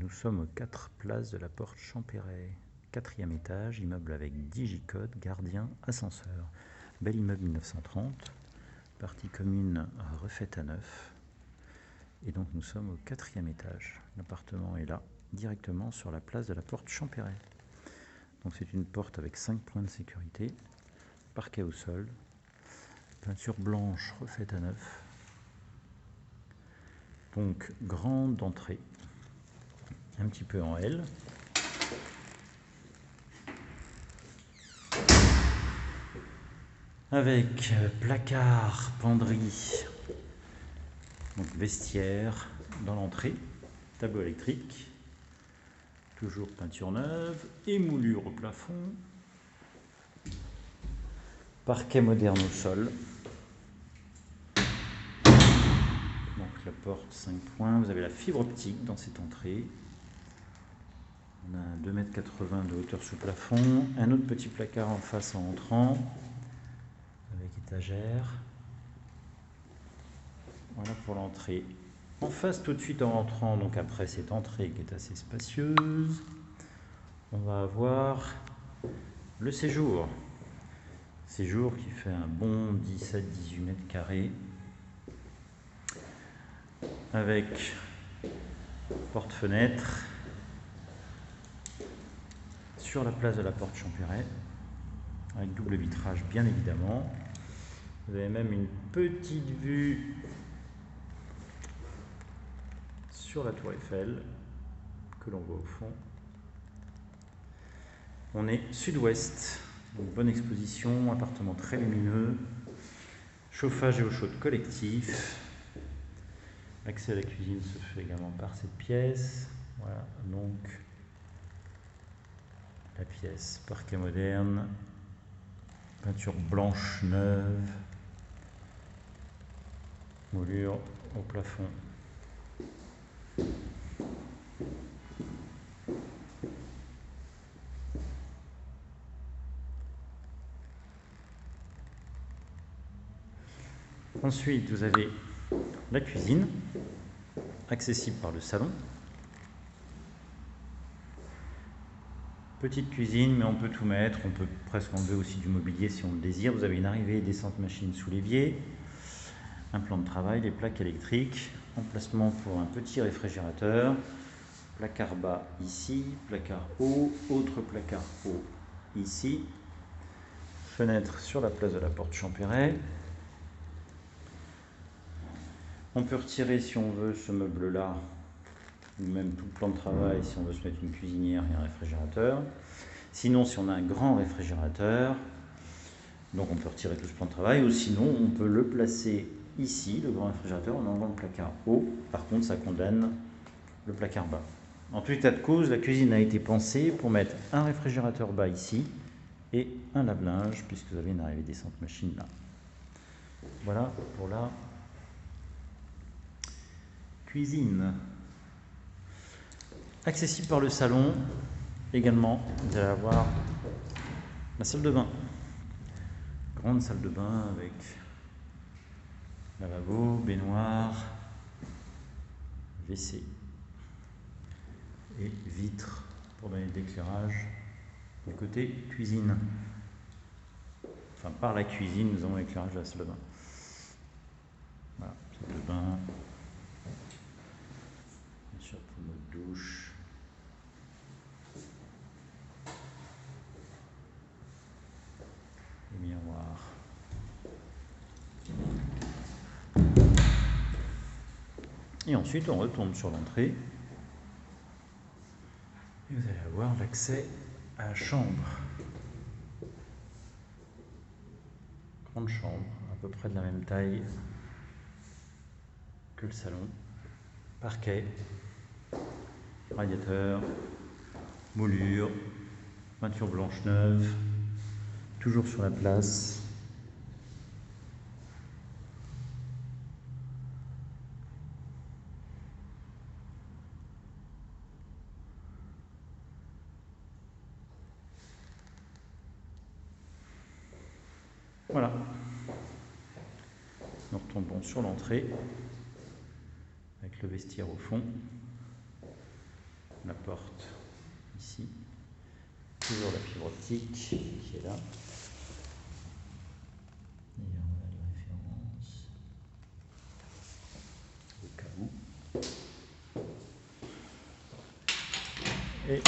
Nous sommes aux 4 places de la Porte Champéret. 4e étage, immeuble avec digicode, gardien, ascenseur. Bel immeuble 1930, partie commune refaite à neuf. Et donc nous sommes au 4e étage. L'appartement est là, directement sur la place de la Porte Champéret. Donc c'est une porte avec 5 points de sécurité, parquet au sol, peinture blanche refaite à neuf. Donc grande entrée, un petit peu en L. Avec placard, penderie, donc vestiaire dans l'entrée, tableau électrique, toujours peinture neuve, émoulure au plafond, parquet moderne au sol. Donc la porte 5 points, vous avez la fibre optique dans cette entrée. On a 2,80 m de hauteur sous plafond, un autre petit placard en face en entrant, avec étagère. Voilà pour l'entrée. En face, tout de suite en rentrant, donc après cette entrée qui est assez spacieuse, on va avoir le séjour. Séjour qui fait un bon 17-18 mètres carrés, avec porte-fenêtre sur la place de la Porte Champéret, avec double vitrage bien évidemment. Vous avez même une petite vue sur la tour Eiffel que l'on voit au fond. On est sud-ouest, donc bonne exposition, appartement très lumineux, chauffage et eau chaude collectif. L'accès à la cuisine se fait également par cette pièce. Voilà, donc la pièce, parquet moderne, peinture blanche neuve, moulure au plafond. Ensuite, vous avez la cuisine, accessible par le salon. Petite cuisine, mais on peut tout mettre. On peut presque enlever aussi du mobilier si on le désire. Vous avez une arrivée et descente machine sous l'évier, un plan de travail, des plaques électriques, emplacement pour un petit réfrigérateur, placard bas ici, placard haut, autre placard haut ici, fenêtre sur la place de la Porte Champéret. On peut retirer si on veut ce meuble-là, ou même tout le plan de travail si on veut se mettre une cuisinière et un réfrigérateur. Sinon, si on a un grand réfrigérateur, donc on peut retirer tout ce plan de travail, ou sinon on peut le placer ici, le grand réfrigérateur, en enlevant le placard haut. Par contre, ça condamne le placard bas. En tout état de cause, la cuisine a été pensée pour mettre un réfrigérateur bas ici et un lave-linge, puisque vous avez une arrivée descente machine là. Voilà pour la cuisine. Accessible par le salon, également, vous allez avoir la salle de bain. Grande salle de bain avec lavabo, baignoire, WC et vitres pour donner de l'éclairage du côté cuisine. Enfin, par la cuisine, nous avons l'éclairage de la salle de bain. Voilà, salle de bain. Bien sûr, pour notre douche. Les miroirs. Et ensuite, on retourne sur l'entrée. Et vous allez avoir l'accès à la chambre. Grande chambre, à peu près de la même taille que le salon. Parquet, radiateur, moulure, peinture blanche neuve, toujours sur la place. Voilà. Nous retombons sur l'entrée avec le vestiaire au fond. la porte ici. Toujours la fibre optique qui est là. D'ailleurs, voilà les références. Au cas où. Et